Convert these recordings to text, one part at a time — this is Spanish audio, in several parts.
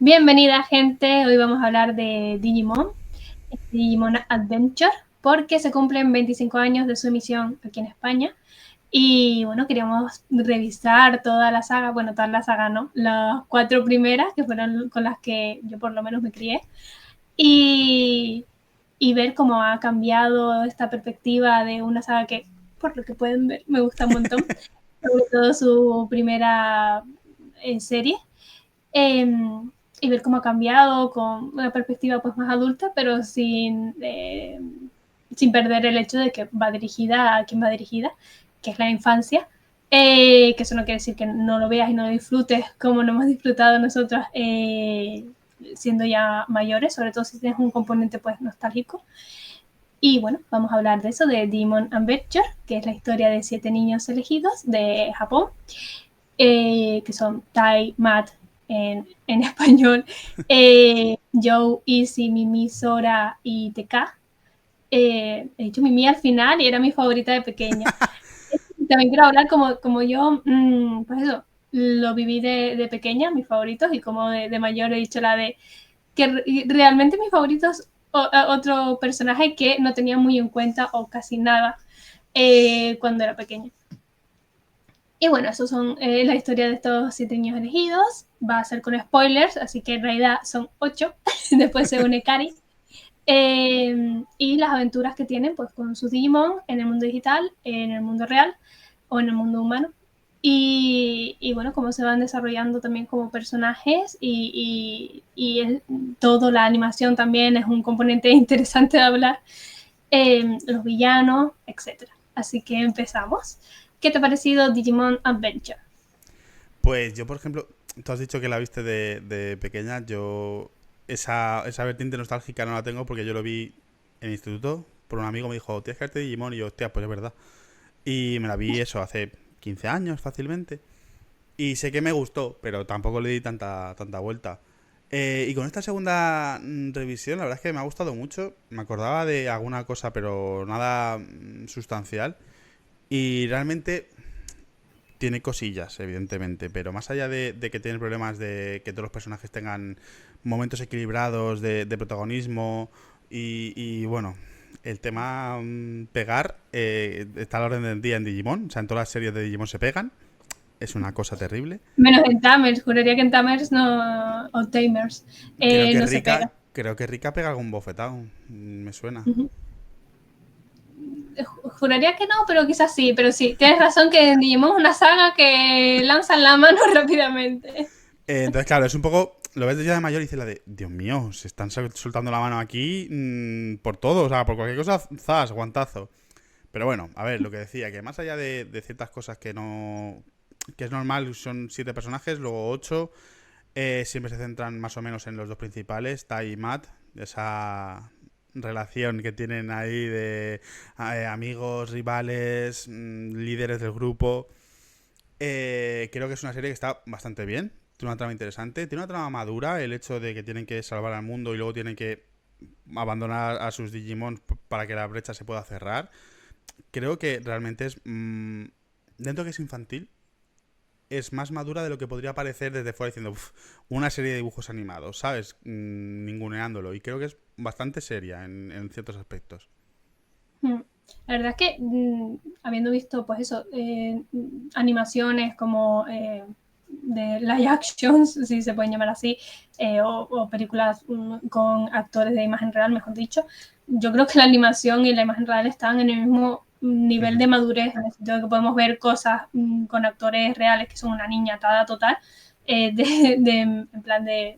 Bienvenida, gente. Hoy vamos a hablar de Digimon Adventure, porque se cumplen 25 años de su emisión aquí en España. Y bueno, queríamos revisar toda la saga, bueno, toda la saga no, las 4 primeras, que fueron con las que yo por lo menos me crié, y, y ver cómo ha cambiado esta perspectiva de una saga que, por lo que pueden ver, me gusta un montón, sobre todo su primera serie. Eh, y ver cómo ha cambiado con una perspectiva pues más adulta, pero sin perder el hecho de que va dirigida a quien va dirigida, que es la infancia. Que eso no quiere decir que no lo veas y no lo disfrutes como lo hemos disfrutado nosotros siendo ya mayores, sobre todo si tienes un componente pues nostálgico. Y bueno, vamos a hablar de eso, de Demon Adventure, que es la historia de 7 niños elegidos de Japón, que son Tai, Matt en español, Joe, Izzy, Mimi, Sora y TK. He dicho Mimi al final y era mi favorita de pequeña. También quiero hablar como yo, pues eso, lo viví de pequeña, mis favoritos, y como de mayor he dicho la de que realmente mis favoritos, otro personaje que no tenía muy en cuenta o casi nada cuando era pequeña. Y bueno, eso son la historia de estos 7 niños elegidos. Va a ser con spoilers, así que en realidad son 8. Después se une Cari. Y las aventuras que tienen pues con sus Digimon en el mundo digital, en el mundo real o en el mundo humano. Y bueno, cómo se van desarrollando también como personajes todo, la animación también es un componente interesante de hablar. Los villanos, etc. Así que empezamos. ¿Qué te ha parecido Digimon Adventure? Pues yo, por ejemplo, tú has dicho que la viste de pequeña. Yo esa vertiente nostálgica no la tengo porque yo lo vi en el instituto. Por un amigo me dijo, tienes que verte Digimon. Y yo, hostia, pues es verdad. Y me la vi eso hace 15 años fácilmente. Y sé que me gustó, pero tampoco le di tanta vuelta. Y con esta segunda revisión, la verdad es que me ha gustado mucho. Me acordaba de alguna cosa, pero nada sustancial. Y realmente tiene cosillas, evidentemente, pero más allá de que tiene problemas de que todos los personajes tengan momentos equilibrados de protagonismo y, bueno, el tema pegar está a la orden del día en Digimon, o sea, en todas las series de Digimon se pegan, es una cosa terrible. Menos en Tamers, juraría que en Tamers no, o Tamers, no se pega. Creo que Rika pega algún bofetado, me suena. Uh -huh. Juraría que no, pero quizás sí, pero sí, tienes razón que en Digimon es una saga que lanzan la mano rápidamente. Entonces, claro, es un poco. Lo ves ya de mayor y dices la de. Dios mío, se están soltando la mano aquí por todo, o sea, por cualquier cosa, zas, guantazo. Pero bueno, a ver, lo que decía, que más allá de ciertas cosas que no. Que es normal, son 7 personajes, luego 8. Siempre se centran más o menos en los dos principales, Tai y Matt. Esa relación que tienen ahí de amigos, rivales, líderes del grupo. Creo que es una serie que está bastante bien. Tiene una trama interesante. Tiene una trama madura. El hecho de que tienen que salvar al mundo y luego tienen que abandonar a sus Digimon para que la brecha se pueda cerrar. Creo que realmente es. Dentro que es infantil, es más madura de lo que podría parecer desde fuera diciendo una serie de dibujos animados, ¿sabes? Ninguneándolo. Y creo que es bastante seria en ciertos aspectos. La verdad es que habiendo visto pues eso, animaciones como de live actions, si se pueden llamar así, o películas con actores de imagen real, mejor dicho, yo creo que la animación y la imagen real están en el mismo nivel de madurez, en el sentido de que podemos ver cosas con actores reales que son una niñatada total, en plan de,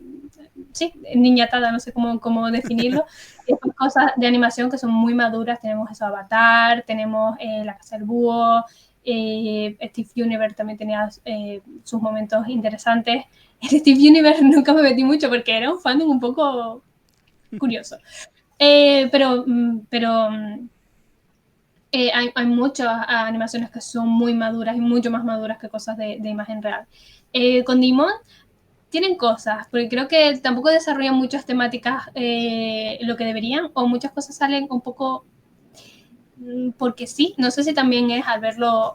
sí, niñatada, no sé cómo definirlo, y después cosas de animación que son muy maduras. Tenemos eso, Avatar, tenemos La Casa del Búho, Steve Universe también tenía sus momentos interesantes. En Steve Universe nunca me metí mucho porque era un fandom un poco curioso. Hay muchas animaciones que son muy maduras y mucho más maduras que cosas de imagen real. Con Digimon tienen cosas, porque creo que tampoco desarrollan muchas temáticas lo que deberían, o muchas cosas salen un poco porque sí. No sé si también es al verlo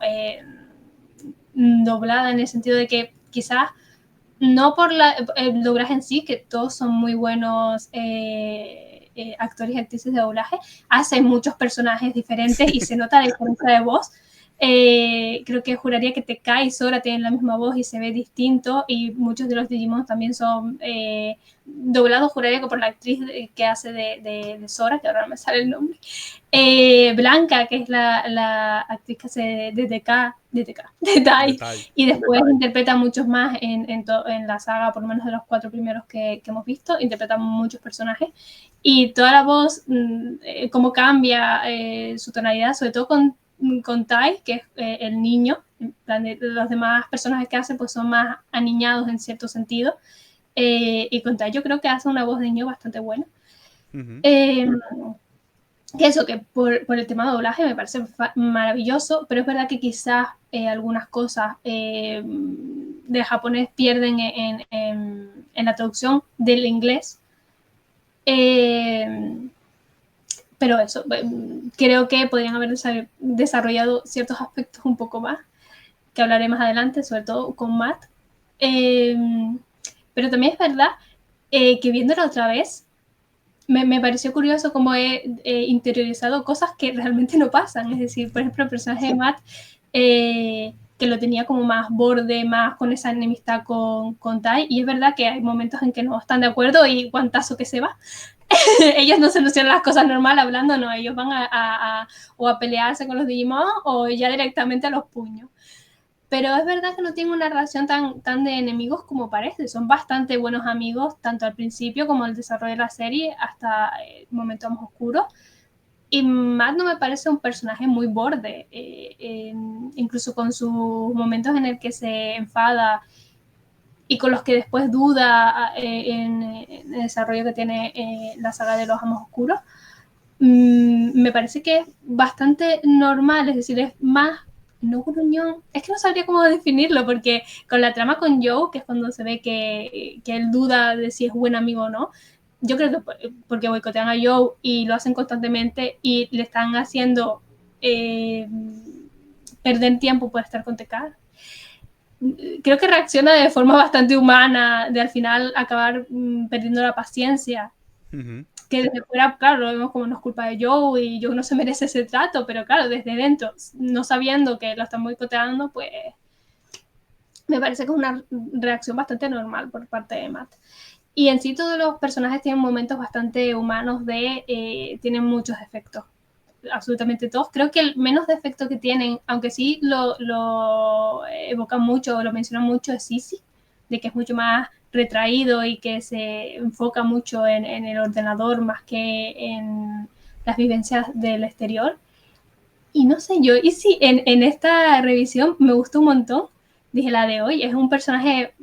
doblada, en el sentido de que quizás no por el doblaje en sí, que todos son muy buenos actores y actrices de doblaje, hacen muchos personajes diferentes y se nota la diferencia de voz. Creo que juraría que T.K. y Sora tienen la misma voz y se ve distinto, y muchos de los Digimon también son doblados, juraría que por la actriz que hace de Sora, que ahora no me sale el nombre. Blanca, que es la actriz que hace de TK, de Tai, y después interpreta muchos más en la saga, por lo menos de los 4 primeros que hemos visto, interpreta muchos personajes, y toda la voz, cómo cambia su tonalidad, sobre todo con Tai, que es el niño. En plan, los demás personajes que hace pues son más aniñados en cierto sentido, y con Tai yo creo que hace una voz de niño bastante buena. Que eso, que por el tema de doblaje me parece maravilloso, pero es verdad que quizás algunas cosas de japonés pierden en la traducción del inglés. Pero eso, creo que podrían haber desarrollado ciertos aspectos un poco más, que hablaré más adelante, sobre todo con Matt. Pero también es verdad que viéndolo otra vez, me pareció curioso cómo he interiorizado cosas que realmente no pasan. Es decir, por ejemplo, el personaje de Matt, que lo tenía como más borde, más con esa enemistad con Tai, y es verdad que hay momentos en que no están de acuerdo y guantazo que se va. Ellos no solucionan las cosas normal hablando, no, ellos van o a pelearse con los Digimon o ya directamente a los puños. Pero es verdad que no tienen una relación tan de enemigos como parece. Son bastante buenos amigos, tanto al principio como al desarrollo de la serie, hasta momentos más oscuros. Y Matt no me parece un personaje muy borde, incluso con sus momentos en el que se enfada y con los que después duda en el desarrollo que tiene la saga de los Amos Oscuros. Me parece que es bastante normal, es decir, es más, no gruñón, es que no sabría cómo definirlo, porque con la trama con Joe, que es cuando se ve que él duda de si es buen amigo o no, yo creo que porque boicotean a Joe y lo hacen constantemente y le están haciendo perder tiempo por estar con TK. Creo que reacciona de forma bastante humana, de al final acabar perdiendo la paciencia. Que desde fuera, claro, lo vemos como no es culpa de Joe y Joe no se merece ese trato, pero claro, desde dentro, no sabiendo que lo están boicoteando, pues me parece que es una reacción bastante normal por parte de Matt. Y en sí todos los personajes tienen momentos bastante humanos tienen muchos defectos, absolutamente todos. Creo que el menos defecto que tienen, aunque sí lo evocan mucho, lo mencionan mucho, es Sissy, de que es mucho más retraído y que se enfoca mucho en el ordenador más que en las vivencias del exterior. Y no sé yo, y sí, en esta revisión me gustó un montón, dije la de hoy, es un personaje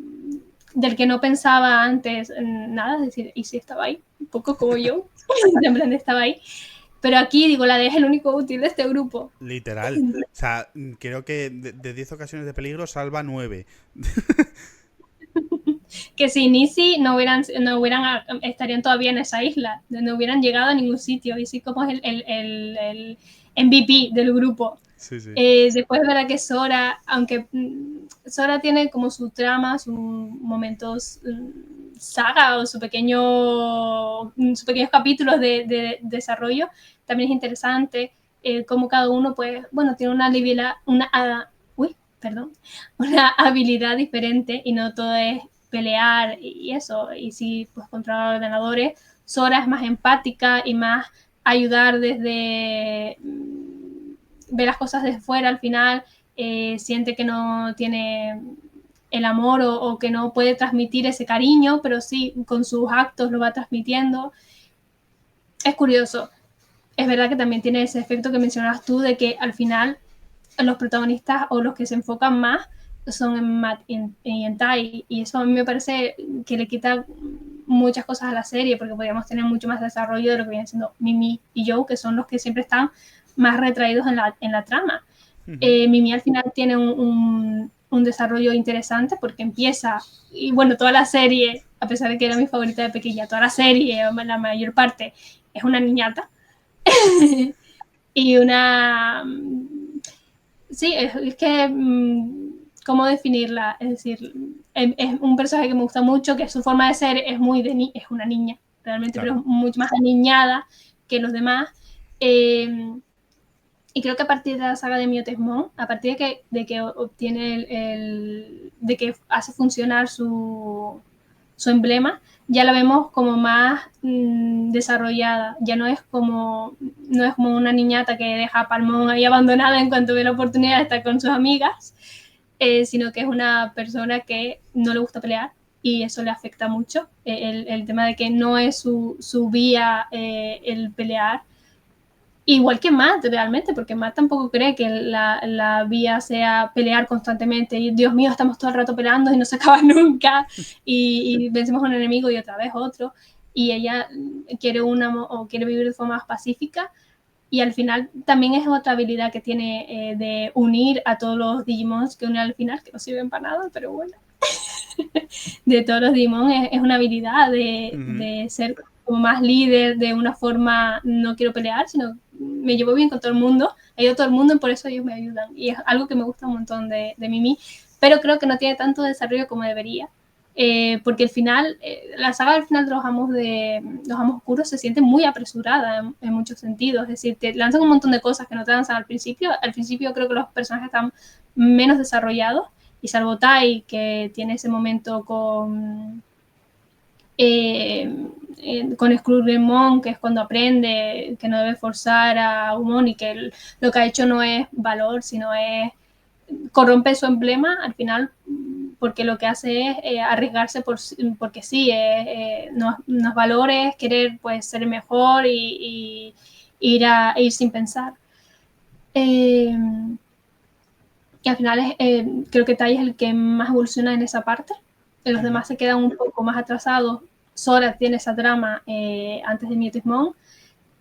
del que no pensaba antes nada, es decir, y sí estaba ahí, un poco como yo, en plan estaba ahí. Pero aquí, digo, la D es el único útil de este grupo. Literal. O sea, creo que de 10 ocasiones de peligro salva 9. Que sin Easy no hubieran, estarían todavía en esa isla, no hubieran llegado a ningún sitio. Easy como es el MVP del grupo. Sí, sí. Después es verdad que Sora, aunque Sora tiene como su trama, sus momentos saga o sus pequeños capítulos de desarrollo, también es interesante cómo cada uno pues, bueno, tiene una habilidad diferente y no todo es pelear y eso, y si pues contra ordenadores, Sora es más empática y más ayudar desde ver las cosas desde fuera al final, siente que no tiene el amor o que no puede transmitir ese cariño, pero sí con sus actos lo va transmitiendo. Es curioso. Es verdad que también tiene ese efecto que mencionabas tú de que al final los protagonistas o los que se enfocan más son en Matt y en Tai, y eso a mí me parece que le quita muchas cosas a la serie, porque podríamos tener mucho más desarrollo de lo que vienen siendo Mimi y Joe, que son los que siempre están más retraídos en la trama. Mimi al final tiene un desarrollo interesante porque empieza, y bueno, toda la serie, a pesar de que era mi favorita de pequeña, toda la serie, la mayor parte, es una niñata. Y una... Sí, es que... ¿Cómo definirla? Es decir, es un personaje que me gusta mucho, que su forma de ser es muy es una niña, realmente, claro, pero es mucho más aniñada que los demás. Y creo que a partir de la saga de Miotismón, a partir de que obtiene de que hace funcionar su emblema, ya la vemos como más desarrollada. Ya no es como una niñata que deja a Palmón ahí abandonada en cuanto ve la oportunidad de estar con sus amigas, sino que es una persona que no le gusta pelear y eso le afecta mucho. El tema de que no es su vía el pelear. Igual que Matt, realmente, porque Matt tampoco cree que la vía sea pelear constantemente y Dios mío, estamos todo el rato peleando y no se acaba nunca y vencemos a un enemigo y otra vez otro y ella quiere quiere vivir de forma más pacífica y al final también es otra habilidad que tiene de unir a todos los Digimons que une al final, que no sirven para nada, pero bueno. De todos los Digimon es una habilidad de ser como más líder, de una forma no quiero pelear, sino me llevo bien con todo el mundo, ayudo a todo el mundo y por eso ellos me ayudan. Y es algo que me gusta un montón de Mimi, pero creo que no tiene tanto desarrollo como debería. Porque al final, la saga del final de los amos oscuros se siente muy apresurada en muchos sentidos. Es decir, te lanzan un montón de cosas que no te lanzan al principio. Al principio creo que los personajes están menos desarrollados. Y salvo Tai, que tiene ese momento con Screwgrimon, que es cuando aprende que no debe forzar a Umon y que lo que ha hecho no es valor, sino es corrompe su emblema al final, porque lo que hace es arriesgarse porque sí, no es valores, querer pues ser mejor y ir sin pensar. Y al final creo que Tai es el que más evoluciona en esa parte. Los demás se quedan un poco más atrasados. Sora tiene esa trama antes de Miotismon.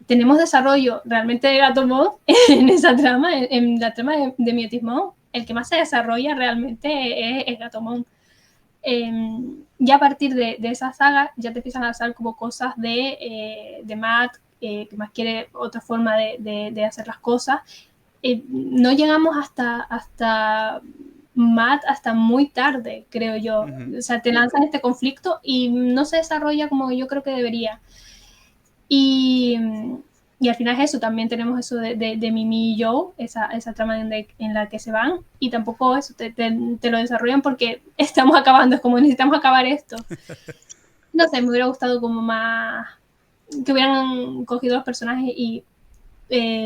Tenemos desarrollo realmente de Gatomon en esa trama, en la trama de Miotismon. El que más se desarrolla realmente es Gatomon. Ya a partir de esa saga ya te empiezan a hacer como cosas de Matt, que más quiere otra forma de hacer las cosas. No llegamos hasta Matt hasta muy tarde, creo yo. O sea, te lanzan este conflicto y no se desarrolla como yo creo que debería. Y al final es eso, también tenemos eso de Mimi y Joe, esa trama en la que se van, y tampoco eso te lo desarrollan porque estamos acabando, es como necesitamos acabar esto. No sé, me hubiera gustado como más que hubieran cogido los personajes y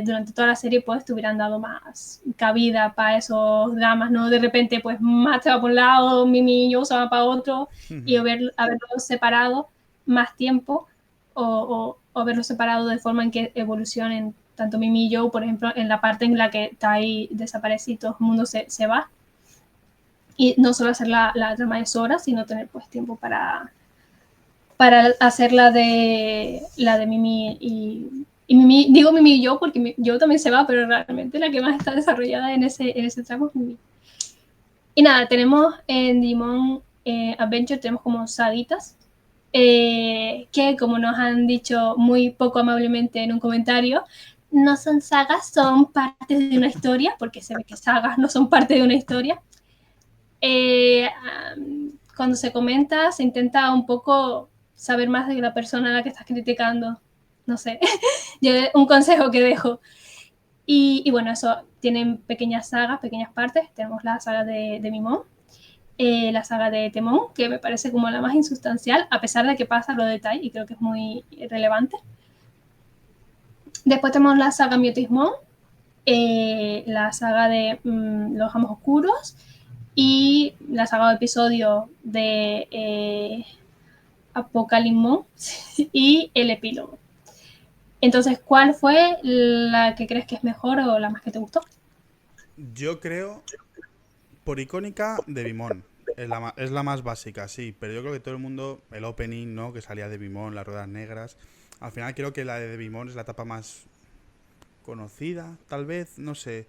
durante toda la serie pues te hubieran dado más cabida para esos dramas, ¿no? De repente pues Matt se va por un lado, Mimi y yo se va para otro y haberlos separado más tiempo o haberlos separado de forma en que evolucionen tanto Mimi y yo, por ejemplo, en la parte en la que Tai desaparece y todo el mundo se va. Y no solo hacer la trama de Sora, sino tener pues tiempo para hacer la de Mimi y Mimi, digo Mimi y yo porque yo también se va, pero realmente la que más está desarrollada en ese tramo es Mimi. Y nada, tenemos en Digimon Adventure, tenemos como saguitas, que como nos han dicho muy poco amablemente en un comentario, no son sagas, son parte de una historia, porque se ve que sagas no son parte de una historia. Cuando se comenta, se intenta un poco saber más de la persona a la que estás criticando. No sé, yo un consejo que dejo. Y bueno, eso tienen pequeñas sagas, pequeñas partes. Tenemos la saga de Mimon, la saga de Temón, que me parece como la más insustancial, a pesar de que pasa lo de Tai, y creo que es muy relevante. Después tenemos la saga Miotismon, la saga de los amos oscuros y la saga de episodio de Apocalimon y el epílogo. Entonces, ¿cuál fue la que crees que es mejor o la más que te gustó? Yo creo, por icónica, Devimon. Es la más básica, sí, pero yo creo que todo el mundo, el opening, ¿no? Que salía de Devimon, las ruedas negras. Al final creo que la de Devimon es la etapa más conocida, tal vez, no sé.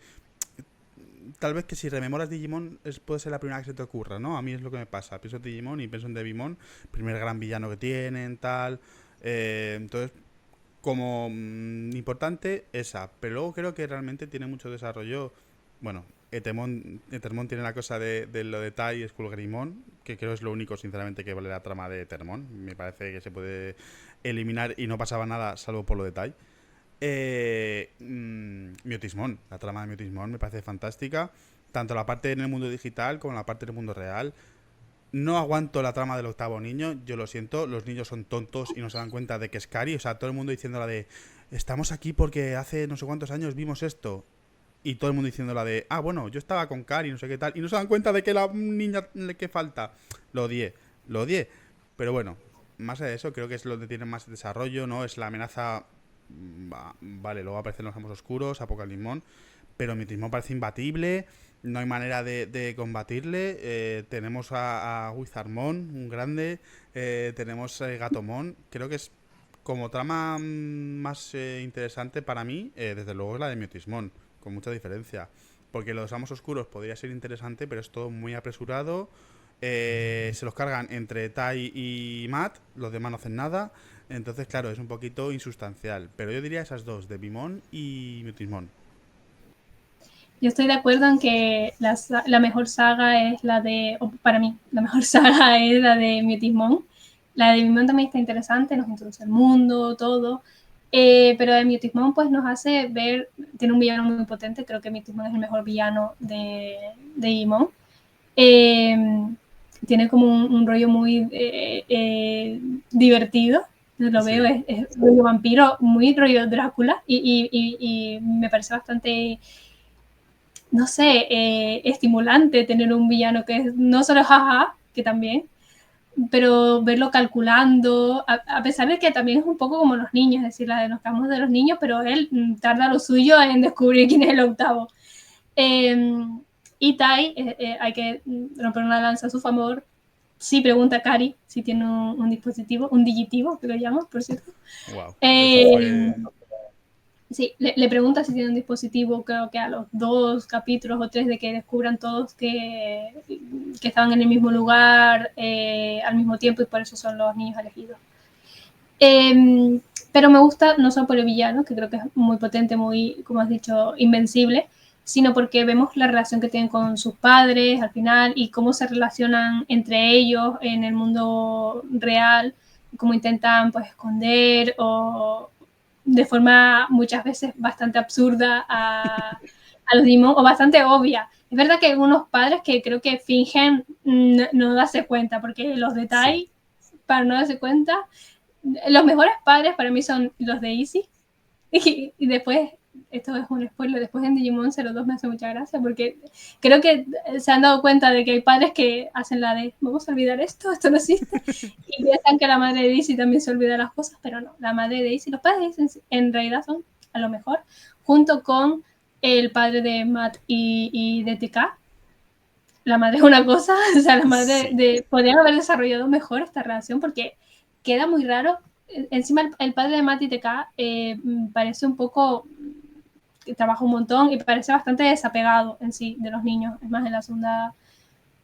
Tal vez que si rememoras Digimon puede ser la primera que se te ocurra, ¿no? A mí es lo que me pasa. Pienso en Digimon y pienso en Devimon, primer gran villano que tienen, tal. Entonces, como importante, esa. Pero luego creo que realmente tiene mucho desarrollo. Bueno, Etermon tiene la cosa de lo de Tai y Skullgrimon, que creo es lo único, sinceramente, que vale la trama de Etermon. Me parece que se puede eliminar y no pasaba nada, salvo por lo de Tai. Miotismon, la trama de Miotismon me parece fantástica. Tanto la parte en el mundo digital como la parte en el mundo real. No aguanto la trama del octavo niño, yo lo siento, los niños son tontos y no se dan cuenta de que es Cari, o sea, todo el mundo diciendo la de estamos aquí porque hace no sé cuántos años vimos esto. Y todo el mundo diciendo la de, bueno, yo estaba con Cari, no sé qué tal, y no se dan cuenta de que la niña que falta. Lo odié, lo odié. Pero bueno, más allá de eso, creo que es donde tiene más desarrollo, ¿no? Es la amenaza. Vale, luego aparecen los amos oscuros, Apocalismón, pero Miotismon parece imbatible. No hay manera de combatirle. Tenemos a Wizardmon, un grande. Tenemos a Gatomon. Creo que es como trama más interesante para mí, desde luego es la de Miotismon, con mucha diferencia. Porque los amos oscuros podría ser interesante, pero es todo muy apresurado. Se los cargan entre Tai y Matt, los demás no hacen nada. Entonces, claro, es un poquito insustancial. Pero yo diría esas dos, de Bimon y Miotismon. Yo estoy de acuerdo en que la mejor saga es la de, o para mí, la mejor saga es la de Miotismon. La de Miotismon también está interesante, nos introduce el mundo, todo. Pero de Miotismon pues nos hace ver, tiene un villano muy potente, creo que Miotismon es el mejor villano de Digimon. Tiene como un rollo muy divertido, lo veo, Sí. es rollo vampiro, muy rollo Drácula y me parece bastante, no sé, estimulante tener un villano que es no solo jaja, que también, pero verlo calculando, a pesar de que también es un poco como los niños, es decir, la de nos quedamos de los niños, pero él tarda lo suyo en descubrir quién es el octavo. Y Tai, hay que romper una lanza a su favor. Sí pregunta a Cari si tiene un dispositivo, un digitivo, que lo llaman, por cierto. Wow, eso Eh, fue. sí, le pregunta si tiene un dispositivo, creo que a los 2 capítulos o 3 de que descubran todos que estaban en el mismo lugar al mismo tiempo y por eso son los niños elegidos. Pero me gusta no solo por el villano, que creo que es muy potente, muy, como has dicho, invencible, sino porque vemos la relación que tienen con sus padres al final y cómo se relacionan entre ellos en el mundo real, cómo intentan pues esconder o de forma muchas veces bastante absurda a los Digimon o bastante obvia. Es verdad que hay algunos padres que creo que fingen no darse cuenta, porque los de Sí. Tai, para no darse cuenta, los mejores padres para mí son los de Easy. Y después, esto es un spoiler, después en Digimon 02 me hace mucha gracia porque creo que se han dado cuenta de que hay padres que hacen la de vamos a olvidar esto no existe. Y piensan que la madre de Daisy también se olvida las cosas, pero no, la madre de Daisy, los padres de Daisy en realidad son a lo mejor, junto con el padre de Matt y de TK. La madre es una cosa, o sea, la madre Sí. podrían haber desarrollado mejor esta relación porque queda muy raro. Encima el padre de Matt y TK parece un poco, trabaja un montón y parece bastante desapegado en sí de los niños. Es más, en la segunda,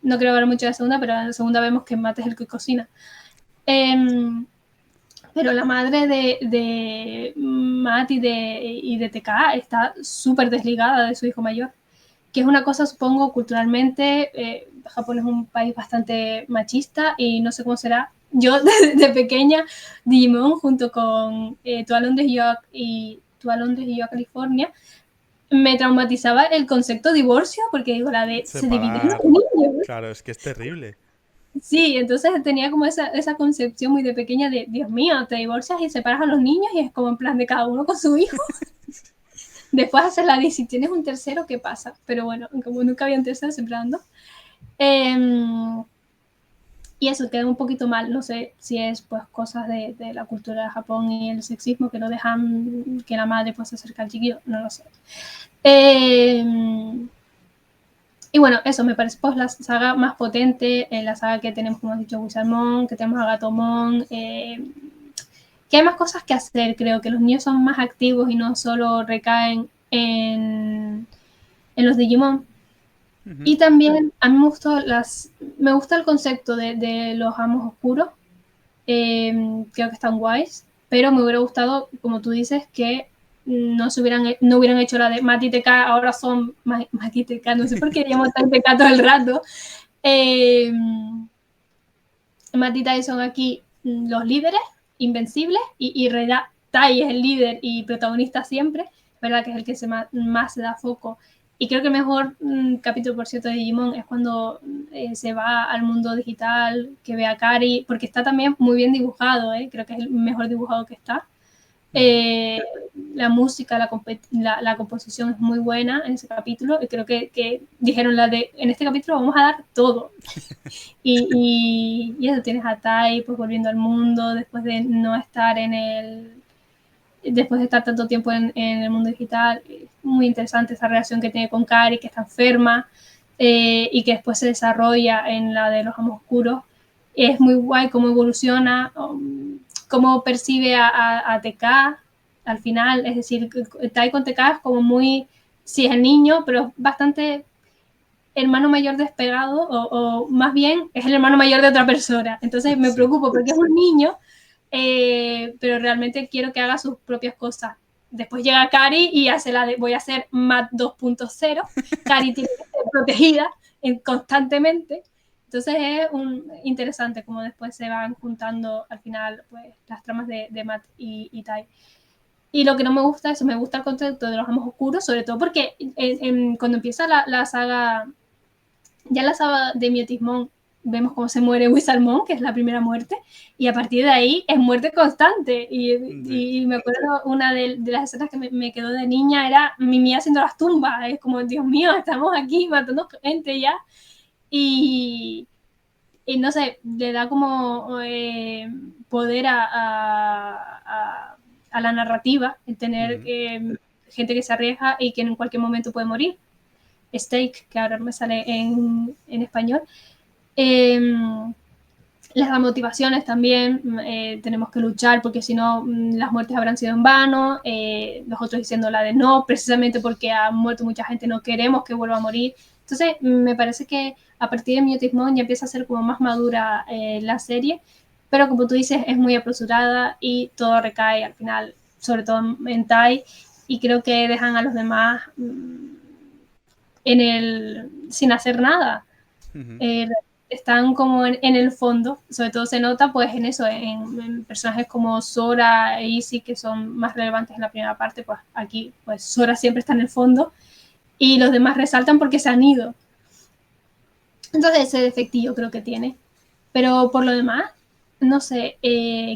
no quiero hablar mucho de la segunda, pero en la segunda vemos que Matt es el que cocina. Pero la madre de Matt y de TK está súper desligada de su hijo mayor, que es una cosa, supongo, culturalmente. Japón es un país bastante machista y no sé cómo será. Yo, de pequeña, Digimon, junto con Tú a Londres y yo a California, me traumatizaba el concepto de divorcio, porque digo, la de se dividen los Separar. niños. Claro, es que es terrible. Sí, entonces tenía como esa concepción muy de pequeña de, Dios mío, te divorcias y separas a los niños y es como en plan de cada uno con su hijo. Después haces la de si tienes un tercero, ¿qué pasa? Pero bueno, como nunca había un tercero, siempre ando. Y eso queda un poquito mal, no sé si es pues cosas de la cultura de Japón y el sexismo que no dejan que la madre pues se acerque al chiquillo, no lo sé. Eh, y bueno, eso me parece pues la saga más potente, la saga que tenemos, como has dicho, Wizardmon, que tenemos a Gatomon, que hay más cosas que hacer, creo que los niños son más activos y no solo recaen en los Digimon. Ujú. Y también a mí me gusta el concepto de los amos oscuros, creo que están guays, pero me hubiera gustado, como tú dices, que no hubieran hecho la de Matt y TK, ahora son Matt y TK, no sé por qué llamo tan TK todo el rato. Matt y Tai son aquí los líderes, invencibles, y Tai es el líder y protagonista siempre, ¿verdad? Que es el que más se da foco. Y creo que el mejor capítulo, por cierto, de Digimon es cuando se va al mundo digital, que ve a Kari, porque está también muy bien dibujado, creo que es el mejor dibujado que está. La música, la composición es muy buena en ese capítulo, y creo que dijeron en este capítulo vamos a dar todo. Y eso, tienes a Tai pues volviendo al mundo después de no estar después de estar tanto tiempo en el mundo digital. Es muy interesante esa relación que tiene con Kari, que está enferma, y que después se desarrolla en la de los amos oscuros. Es muy guay cómo evoluciona, cómo percibe a TK al final. Es decir, Tai con TK es como muy, sí, es el niño, pero bastante hermano mayor despegado, o más bien es el hermano mayor de otra persona. Entonces me preocupo porque es un niño, pero realmente quiero que haga sus propias cosas. Después llega Kari y hace voy a hacer Matt 2.0. Kari tiene que ser protegida constantemente. Entonces es interesante cómo después se van juntando al final pues, las tramas de Matt y Tai. Y lo que no me gusta es, me gusta el concepto de los amos oscuros, sobre todo porque cuando empieza la saga, ya en la saga de Miotismón, vemos cómo se muere Wizardmon, que es la primera muerte, y a partir de ahí es muerte constante. Y me acuerdo una de las escenas que me quedó de niña era Mimi haciendo las tumbas. Es como, Dios mío, estamos aquí matando gente ya. Y no sé, le da como poder a la narrativa, el tener gente que se arriesga y que en cualquier momento puede morir. Stake, que ahora me sale en español. Les da motivaciones también, tenemos que luchar porque si no las muertes habrán sido en vano, los otros diciendo la de no, precisamente porque ha muerto mucha gente, no queremos que vuelva a morir. Entonces me parece que a partir de Miotismón ya empieza a ser como más madura la serie, pero como tú dices es muy apresurada y todo recae al final, sobre todo en Tai, y creo que dejan a los demás sin hacer nada. Están como en el fondo, sobre todo se nota pues en eso, en personajes como Sora e Izzy, que son más relevantes en la primera parte. Pues aquí pues Sora siempre está en el fondo y los demás resaltan porque se han ido. Entonces ese defectillo creo que tiene, pero por lo demás no sé,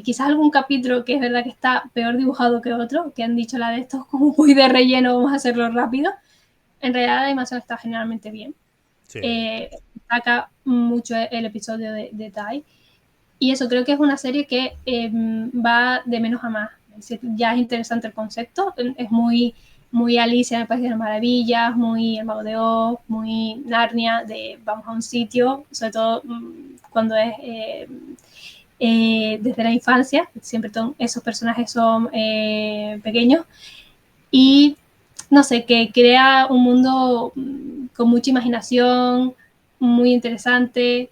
quizás algún capítulo que es verdad que está peor dibujado que otro, que han dicho la de estos como muy de relleno, vamos a hacerlo rápido. En realidad la animación está generalmente bien. Sí. Destaca mucho el episodio de Tai. Y eso, creo que es una serie que va de menos a más. Es decir, ya es interesante el concepto, es muy, muy Alicia en el País de las Maravillas, muy El Mago de Oz, muy Narnia, de vamos a un sitio, sobre todo cuando es desde la infancia, siempre esos personajes son pequeños. Y no sé, que crea un mundo con mucha imaginación, muy interesante,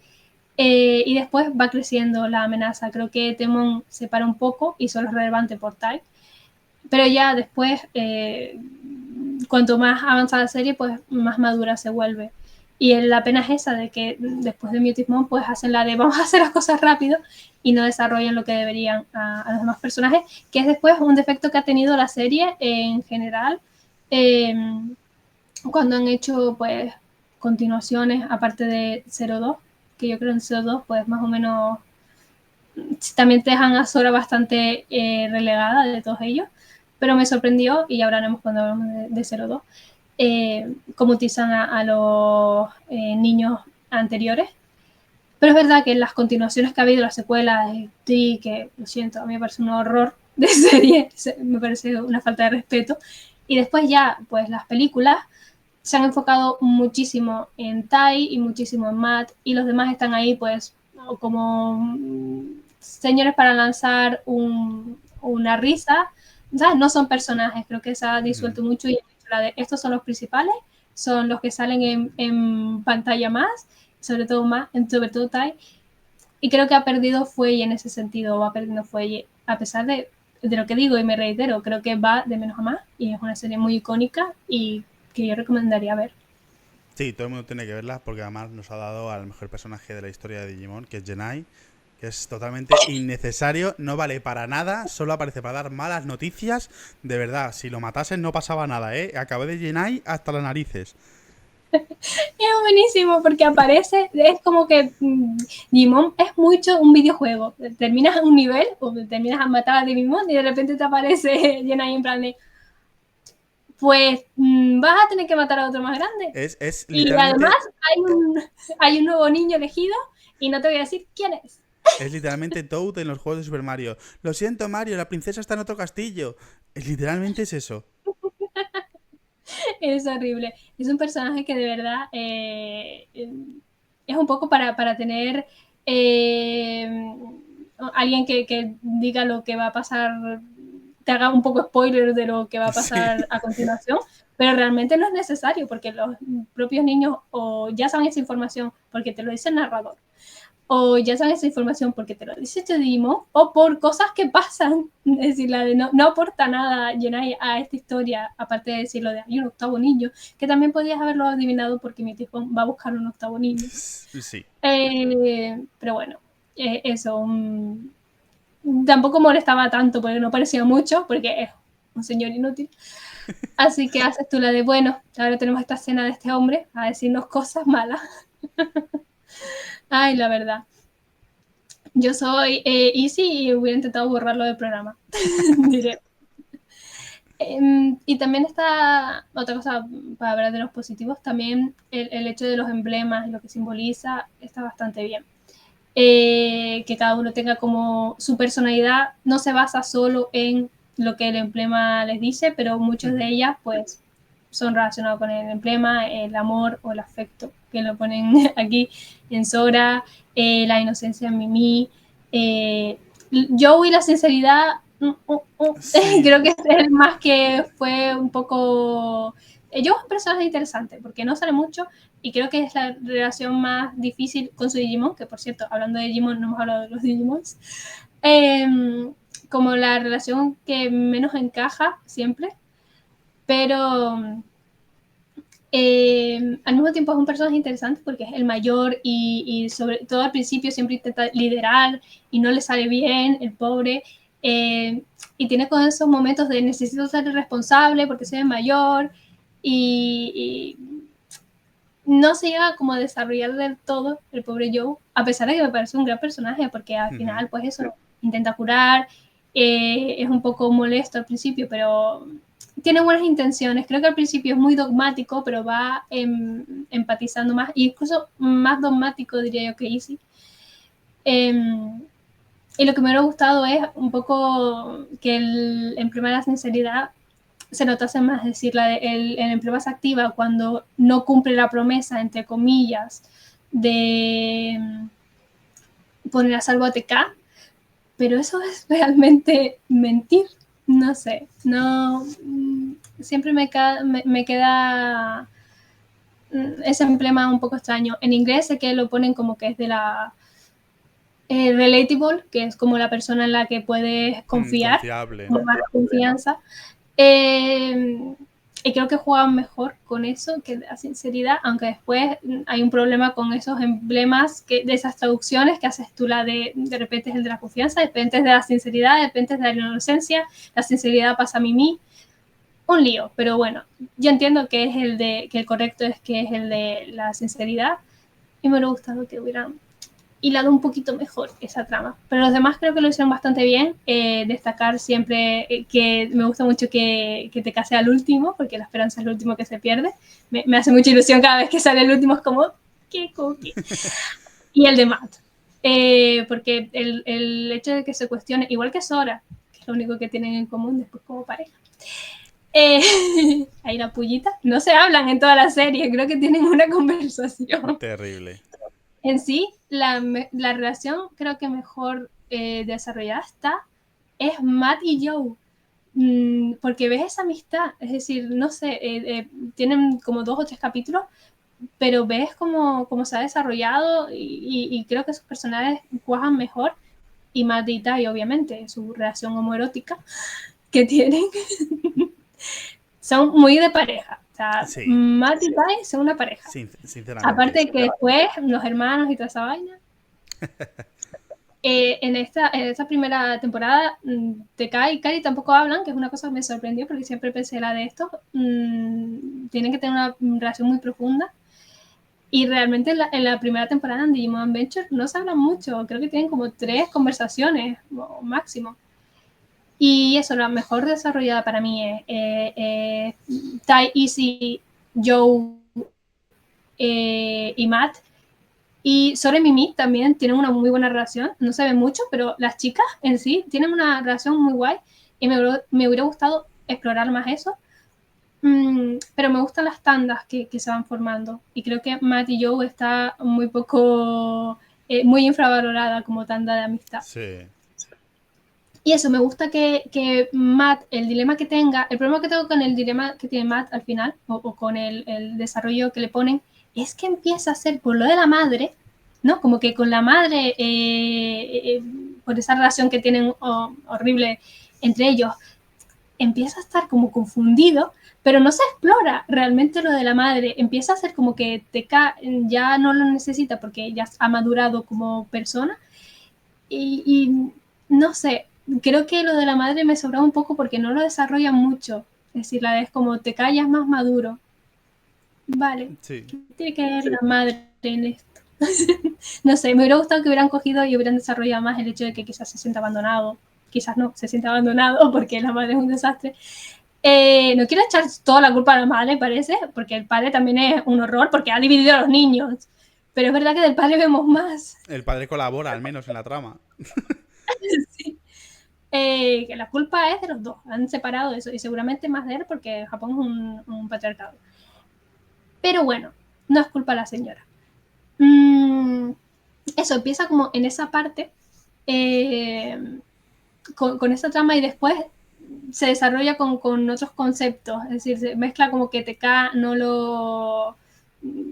y después va creciendo la amenaza. Creo que Temon se para un poco y solo es relevante por Tai, pero ya después, cuanto más avanza la serie, pues más madura se vuelve. Y la pena es esa, de que después de Mutismon pues hacen la de vamos a hacer las cosas rápido y no desarrollan lo que deberían a los demás personajes, que es después un defecto que ha tenido la serie en general, cuando han hecho pues continuaciones aparte de 02, que yo creo en 02 pues más o menos también te dejan a Sora bastante relegada de todos ellos, pero me sorprendió, y ya hablaremos cuando hablamos de 02, cómo utilizan a los niños anteriores. Pero es verdad que en las continuaciones que ha habido, las secuelas, que lo siento, a mí me parece un horror de serie, me parece una falta de respeto. Y después ya, pues las películas se han enfocado muchísimo en Tai y muchísimo en Matt, y los demás están ahí pues como señores para lanzar una risa, ¿sabes? No son personajes, creo que se ha disuelto mucho, y estos son los principales, son los que salen en pantalla más, sobre todo Tai, y creo que ha perdido fuelle en ese sentido, va perdiendo fuelle, a pesar de de lo que digo y me reitero, creo que va de menos a más y es una serie muy icónica y que yo recomendaría ver. Sí, todo el mundo tiene que verla porque además nos ha dado al mejor personaje de la historia de Digimon, que es Genai, que es totalmente innecesario, no vale para nada, solo aparece para dar malas noticias. De verdad, si lo matasen no pasaba nada, ¿eh? Acabé de Genai hasta las narices. Es buenísimo porque aparece, es como que Digimon es mucho un videojuego. Terminas un nivel o terminas a matar a Digimon y de repente te aparece Genai en plan de, pues vas a tener que matar a otro más grande. Es Y además literalmente hay un nuevo niño elegido y no te voy a decir quién es. Es literalmente Toad en los juegos de Super Mario. Lo siento, Mario, la princesa está en otro castillo. Literalmente es eso. Es horrible. Es un personaje que de verdad es un poco para tener alguien que diga lo que va a pasar, te haga un poco spoiler de lo que va a Sí. pasar a continuación, pero realmente no es necesario porque los propios niños o ya saben esa información porque te lo dice el narrador o ya sabes esa información porque te lo dice este Digimon, o por cosas que pasan. Es decir, la de no aporta nada Genai a esta historia, aparte de decir lo de hay un octavo niño, que también podías haberlo adivinado porque mi tipo va a buscar un octavo niño. Sí. Pero bueno, eso. Tampoco molestaba tanto porque no parecía mucho, porque es un señor inútil. Así que haces tú la de, bueno, ahora tenemos esta escena de este hombre a decirnos cosas malas. Ay, la verdad. Yo soy Easy y hubiera intentado borrarlo del programa. Diré. Y también está otra cosa para hablar de los positivos, también el hecho de los emblemas y lo que simboliza está bastante bien. Que cada uno tenga como su personalidad, no se basa solo en lo que el emblema les dice, pero muchas de ellas pues son relacionadas con el emblema, el amor o el afecto, que lo ponen aquí en Sora, la inocencia en Mimi, Joe y la sinceridad, Sí. creo que es el más que fue un poco... Joe es un personaje interesante porque no sale mucho y creo que es la relación más difícil con su Digimon, que por cierto, hablando de Digimon, no hemos hablado de los Digimons, eh, como la relación que menos encaja siempre, pero al mismo tiempo es un personaje interesante porque es el mayor y sobre todo al principio siempre intenta liderar y no le sale bien, el pobre, y tiene con esos momentos de necesito ser responsable porque soy el mayor y no se llega como a desarrollar del todo el pobre Joe, a pesar de que me parece un gran personaje porque al final pues eso, intenta curar, es un poco molesto al principio, pero tiene buenas intenciones. Creo que al principio es muy dogmático, pero va empatizando más, incluso más dogmático diría yo que Easy. Y lo que me hubiera gustado es un poco que en primera sinceridad se notase más, es decir, el empleo se activa cuando no cumple la promesa, entre comillas, de poner a salvo a TK, pero eso es realmente mentir, no sé, no, siempre me queda ese emblema un poco extraño. En inglés sé que lo ponen como que es de la relatable, que es como la persona en la que puedes confiar, Confiable. con más confianza. Eh, y creo que juegan mejor con eso que la sinceridad, aunque después hay un problema con esos emblemas de esas traducciones que haces tú, la de repente es el de la confianza, de repente es de la sinceridad, de repente es de la inocencia, la sinceridad pasa a mí, un lío, pero bueno, yo entiendo que es que el correcto es que es el de la sinceridad y me hubiera gustado que hubieran hilado un poquito mejor esa trama. Pero los demás creo que lo hicieron bastante bien. Destacar siempre que me gusta mucho que te case al último, porque la esperanza es lo último que se pierde. Me hace mucha ilusión cada vez que sale el último, es como, qué cookie. Y el de Matt. Porque el hecho de que se cuestione, igual que Sora, que es lo único que tienen en común después como pareja. Hay una pullita. No se hablan en toda la serie, creo que tienen una conversación. Terrible. En sí, la relación creo que mejor desarrollada está es Matt y Joe. Porque ves esa amistad, es decir, no sé, tienen como 2 o 3 capítulos, pero ves cómo se ha desarrollado y creo que sus personajes cuajan mejor. y Matt y Tai, obviamente, su relación homoerótica que tienen, son muy de pareja. O sea, Sí, Matt y Tai son una pareja. sinceramente. Aparte de que después los hermanos y toda esa vaina. En esta primera temporada, Tekai y Kari tampoco hablan, que es una cosa que me sorprendió porque siempre pensé la de esto. Tienen que tener una relación muy profunda. Y realmente en la primera temporada en Digimon Adventure no se hablan mucho. Creo que tienen como 3 conversaciones o máximo. Y eso, la mejor desarrollada para mí es Tai, Izzy, Joe y Matt. Y Sora y Mimi también tienen una muy buena relación. No se ve mucho, pero las chicas en sí tienen una relación muy guay. Y me hubiera gustado explorar más eso. Pero me gustan las tandas que se van formando. Y creo que Matt y Joe está muy poco, muy infravalorada como tanda de amistad. Sí. Y eso, me gusta que Matt, el dilema que tenga, el problema que tengo con el dilema que tiene Matt al final, o con el desarrollo que le ponen, es que empieza a ser por lo de la madre, ¿no? Como que con la madre, por esa relación que tienen horrible entre ellos, empieza a estar como confundido, pero no se explora realmente lo de la madre. Empieza a ser como que TK ya no lo necesita porque ya ha madurado como persona. Y no sé, creo que lo de la madre me sobraba un poco porque no lo desarrolla mucho. Es decir, la vez como te callas más maduro. Vale, Sí. ¿qué tiene que ver la madre en esto? No sé, me hubiera gustado que hubieran cogido y hubieran desarrollado más el hecho de que quizás se sienta abandonado. Quizás no, se sienta abandonado porque la madre es un desastre. No quiero echar toda la culpa a la madre, parece, porque el padre también es un horror porque ha dividido a los niños. Pero es verdad que del padre vemos más. El padre colabora, al menos, en la trama. Sí. Que la culpa es de los dos, han separado eso y seguramente más de él porque Japón es un patriarcado. Pero bueno, no es culpa de la señora. Eso empieza como en esa parte con esa trama y después se desarrolla con otros conceptos, es decir, se mezcla como que TK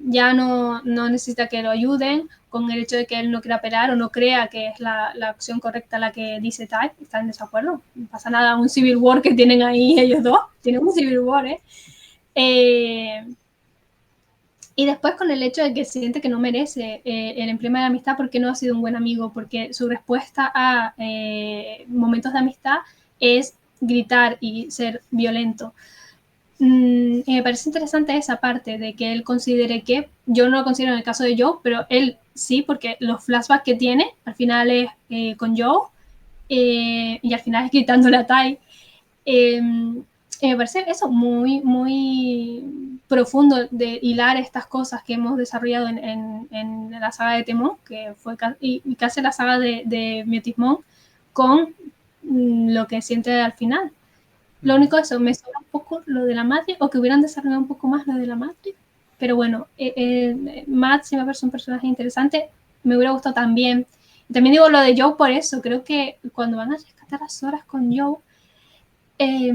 ya no necesita que lo ayuden con el hecho de que él no quiera pelear o no crea que es la opción correcta la que dice Tai, está en desacuerdo, no pasa nada, un civil war que tienen ahí ellos dos, tienen un civil war, y después con el hecho de que siente que no merece el emblema de la amistad porque no ha sido un buen amigo, porque su respuesta a momentos de amistad es gritar y ser violento. Y me parece interesante esa parte de que él considere que, yo no lo considero en el caso de Joe, pero él sí, porque los flashbacks que tiene al final es con Joe y al final es gritándole a Tai. Me parece eso muy, muy profundo de hilar estas cosas que hemos desarrollado en la saga de Temón, que fue y casi la saga de Miotismón, con lo que siente al final. Lo único eso, me sobra un poco lo de la madre, o que hubieran desarrollado un poco más lo de la madre. Pero bueno, Matt sí me parece un personaje interesante. Me hubiera gustado también. También digo lo de Joe por eso. Creo que cuando van a rescatar las horas con Joe, y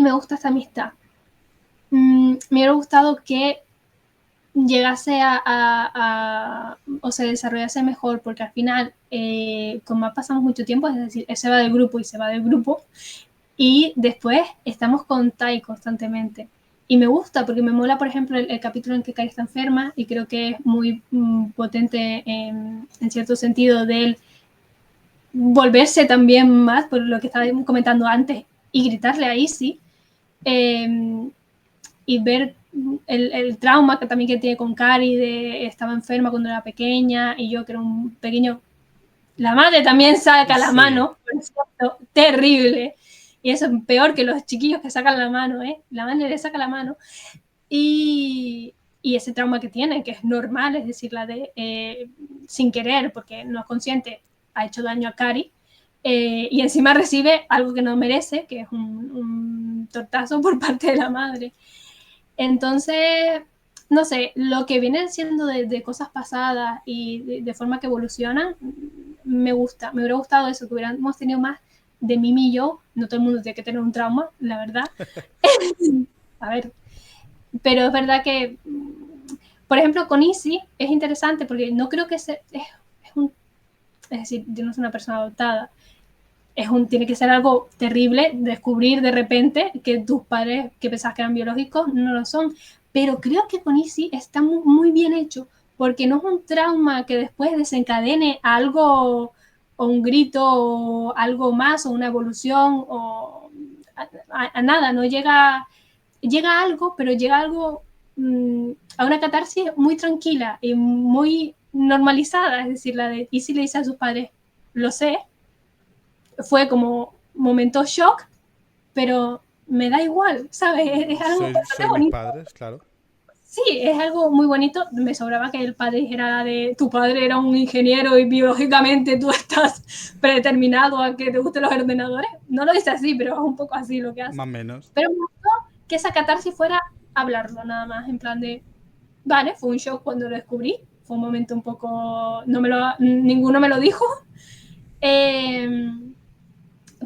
me gusta esta amistad. Me hubiera gustado que llegase o se desarrollase mejor, porque al final, como pasamos mucho tiempo, es decir, él se va del grupo y se va del grupo, y después estamos con Tai constantemente. Y me gusta, porque me mola, por ejemplo, el capítulo en que Kai está enferma, y creo que es muy potente en cierto sentido de él volverse también más, por lo que estaba comentando antes, y gritarle a Izzy, y ver el trauma que también que tiene con Cari, de estaba enferma cuando era pequeña, y yo que era un pequeño... La madre también saca la Sí. mano, por cierto, terrible. Y eso es peor que los chiquillos que sacan la mano, ¿eh? La madre le saca la mano. Y ese trauma que tiene, que es normal, es decir, la de sin querer, porque no es consciente, ha hecho daño a Cari, y encima recibe algo que no merece, que es un tortazo por parte de la madre. Entonces, no sé, lo que vienen siendo de cosas pasadas y de forma que evolucionan, me gusta. Me hubiera gustado eso, que hubiéramos tenido más de Mimi y yo. No todo el mundo tiene que tener un trauma, la verdad. A ver, pero es verdad que, por ejemplo, con Izzy es interesante porque no creo que es un es decir, yo no soy una persona adoptada. Tiene que ser algo terrible descubrir de repente que tus padres que pensabas que eran biológicos no lo son. Pero creo que con Izzy está muy, muy bien hecho, porque no es un trauma que después desencadene algo o un grito o algo más o una evolución o a nada, no llega algo, pero llega algo a una catarsis muy tranquila y muy normalizada, es decir, la de Izzy le dice a sus padres, lo sé, fue como momento shock, pero me da igual, ¿sabes? Es algo bastante Sois mis bonito. padres, claro. Sí, es algo muy bonito. Me sobraba que el padre dijera de tu padre era un ingeniero y biológicamente tú estás predeterminado a que te gusten los ordenadores. No lo dice así, pero es un poco así lo que hace. Más o menos. Pero me gustó que esa catarsis fuera hablarlo nada más, en plan de, vale, fue un shock cuando lo descubrí, fue un momento un poco, ninguno me lo dijo, eh,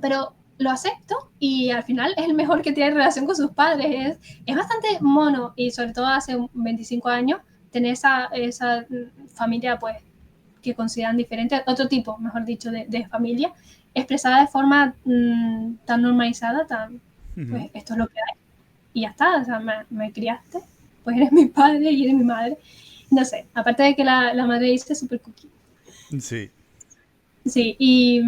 pero lo acepto y al final es el mejor que tiene relación con sus padres. Es bastante mono y sobre todo hace 25 años tener esa familia pues que consideran diferente, otro tipo, mejor dicho, de familia, expresada de forma tan normalizada, pues esto es lo que hay. Y ya está, o sea, me criaste, pues eres mi padre y eres mi madre. No sé, aparte de que la madre dice súper cookie. Sí. Sí, y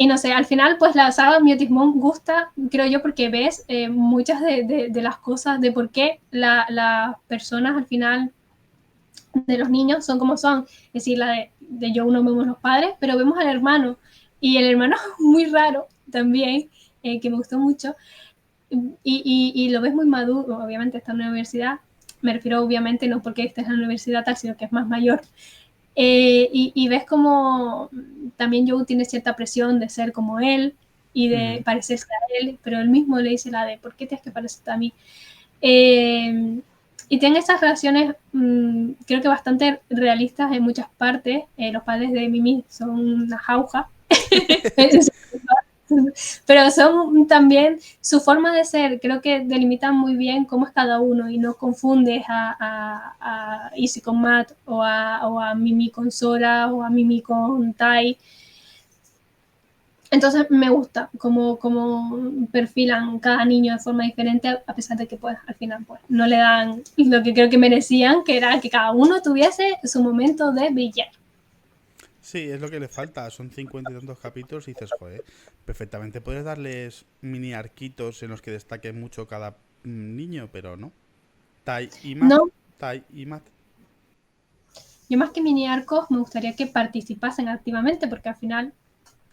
no sé, al final pues la saga Miotismón gusta, creo yo, porque ves muchas de las cosas, de por qué las personas al final de los niños son como son. Es decir, la de yo uno vemos los padres, pero vemos al hermano. Y el hermano es muy raro también, que me gustó mucho. Y lo ves muy maduro, obviamente está en la universidad. Me refiero obviamente no porque estés en la universidad tal, sino que es más mayor. Y ves como también Joe tiene cierta presión de ser como él y de parecerse a él, pero él mismo le dice la de ¿por qué tienes que parecerte a mí? Y tienen esas relaciones, creo que bastante realistas en muchas partes. Los padres de Mimi son una jauja. Pero son también su forma de ser, creo que delimitan muy bien cómo es cada uno y no confundes a Izzy con Matt o a Mimi con Sora o a Mimi con Tai. Entonces me gusta cómo perfilan cada niño de forma diferente, a pesar de que pues al final pues no le dan lo que creo que merecían, que era que cada uno tuviese su momento de brillar. Sí, es lo que le falta. Son 50 y tantos capítulos y dices, joder, perfectamente puedes darles mini arquitos en los que destaque mucho cada niño, pero no. Tai y Matt. No, Tai y Matt. yo más que mini arcos me gustaría que participasen activamente, porque al final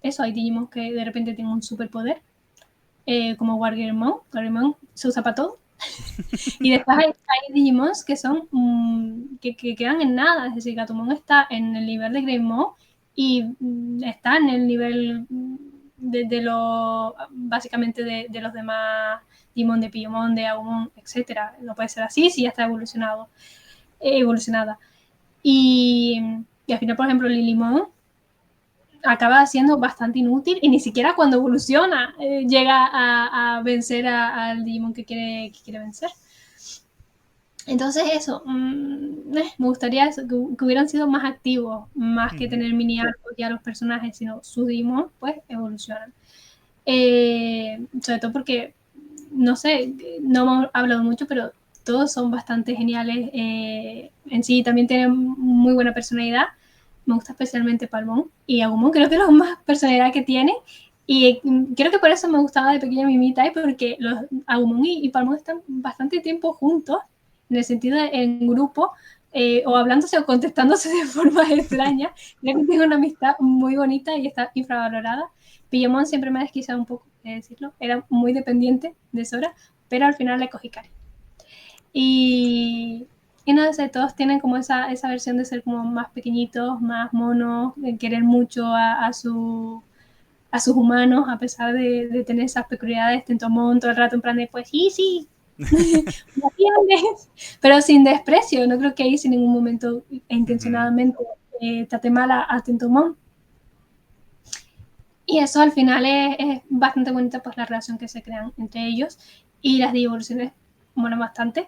eso, hay Digimon que de repente tienen un superpoder, como Wargreymon. Wargreymon se usa para todo. Y después hay Digimons que son que quedan en nada. Es decir, Gatomon está en el nivel de Greymon y está en el nivel básicamente de los demás Digimon, de Piyomon, de Agumon, etcétera. No puede ser así si ya está evolucionada. Y, y al final, por ejemplo, Lilymon acaba siendo bastante inútil y ni siquiera cuando evoluciona llega a vencer al Digimon que quiere vencer. Entonces eso, me gustaría eso, que hubieran sido más activos, más que tener mini arcos ya los personajes, sino sus Digimon pues evolucionan. Sobre todo porque, no sé, no hemos hablado mucho, pero todos son bastante geniales. En sí también tienen muy buena personalidad. Me gusta especialmente Palmón y Agumon, creo que es la más personalidad que tiene. Y creo que por eso me gustaba de pequeña Mimita, porque los Agumon y Palmón están bastante tiempo juntos, en el sentido de en grupo, o hablándose o contestándose de forma extraña. Creo que tengo una amistad muy bonita y está infravalorada. Pillamón siempre me ha desquiciado un poco, he de decirlo. Era muy dependiente de Sora, pero al final le cogí cariño. Y no sé, todos tienen como esa versión de ser como más pequeñitos, más monos, de querer mucho a sus humanos, a pesar de tener esas peculiaridades. Tentomón todo el rato en plan de, pues sí, sí, pero sin desprecio. No creo que ahí sin ningún momento intencionadamente trate mal a Tentomón. Y eso al final es bastante bonita, pues la relación que se crean entre ellos y las evoluciones molan bastante.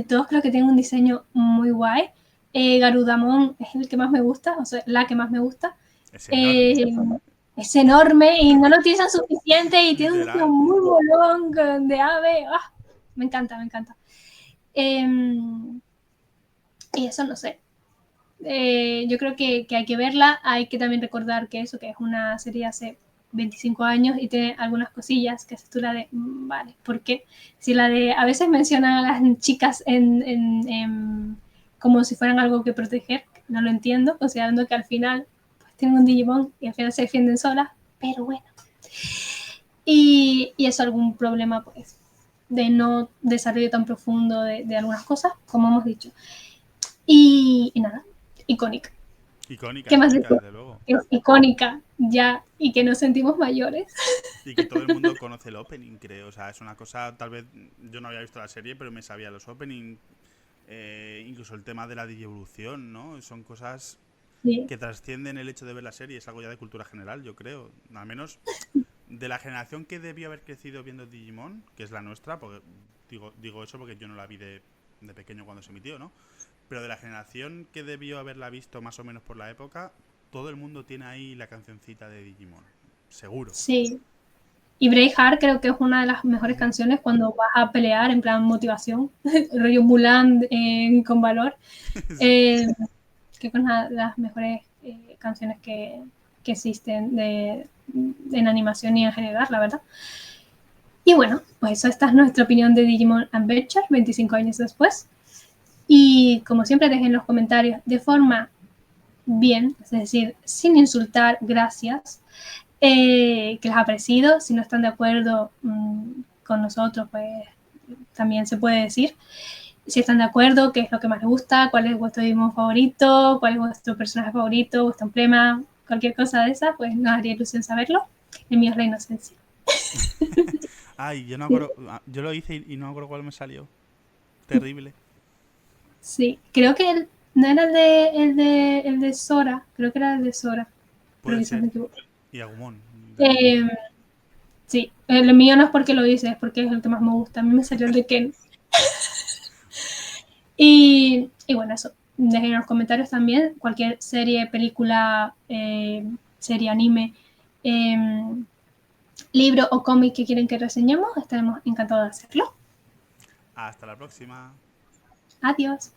Todos creo que tienen un diseño muy guay. Garudamon es el que más me gusta, o sea, la que más me gusta. Es Eh, enorme. es enorme y no lo utilizan suficiente y tiene un estilo Literal. muy bolón de ave. ¡Ah! Me encanta, me encanta. Y eso no sé. Yo creo que hay que verla. Hay que también recordar que eso, que es una serie hace 25 años y tiene algunas cosillas que haces tú la de, vale, ¿por qué? Si la de, a veces mencionan a las chicas como si fueran algo que proteger, no lo entiendo, considerando que al final pues, tienen un Digimon y al final se defienden solas, pero bueno. Y eso algún problema pues de no desarrollo tan profundo de algunas cosas, como hemos dicho. Y nada, icónica. Icónica, ¿Qué más icónica, decir? desde luego. Es icónica ya y que nos sentimos mayores. Y que todo el mundo conoce el opening, creo. O sea, es una cosa, tal vez yo no había visto la serie, pero me sabía los openings. Incluso el tema de la digievolución, ¿no? Son cosas Sí, que trascienden el hecho de ver la serie. Es algo ya de cultura general, yo creo. Al menos de la generación que debió haber crecido viendo Digimon, que es la nuestra, porque digo eso porque yo no la vi de pequeño cuando se emitió, ¿no? Pero de la generación que debió haberla visto más o menos por la época, todo el mundo tiene ahí la cancioncita de Digimon. Seguro. sí. Y Braveheart creo que es una de las mejores Ujú. canciones cuando vas a pelear en plan motivación, rollo Mulan con valor, Sí. eh, que es una de las mejores canciones que existen en animación y en general, la verdad. Y bueno, pues esta es nuestra opinión de Digimon Adventure 25 años después. Y como siempre, dejen los comentarios de forma bien, es decir, sin insultar, gracias, que les ha parecido. Si no están de acuerdo con nosotros, pues también se puede decir. Si están de acuerdo, qué es lo que más les gusta, cuál es vuestro Digimon favorito, cuál es vuestro personaje favorito, vuestro emblema, cualquier cosa de esa, pues nos haría ilusión saberlo. El mío es la inocencia. Ay, yo no acuerdo. Yo lo hice y no me acuerdo cuál me salió. Terrible. Sí, creo que no era el de Sora, creo que era el de Sora, pero Puede quizás ser. me equivoco. Y Agumon, de Agumon. Eh, sí, el mío no es porque lo hice, es porque es el que más me gusta. A mí me salió el de Ken. Y bueno, eso. Dejen en los comentarios también cualquier serie, película, serie, anime, eh, libro o cómic que quieren que reseñemos. Estaremos encantados de hacerlo. Hasta la próxima. Adiós.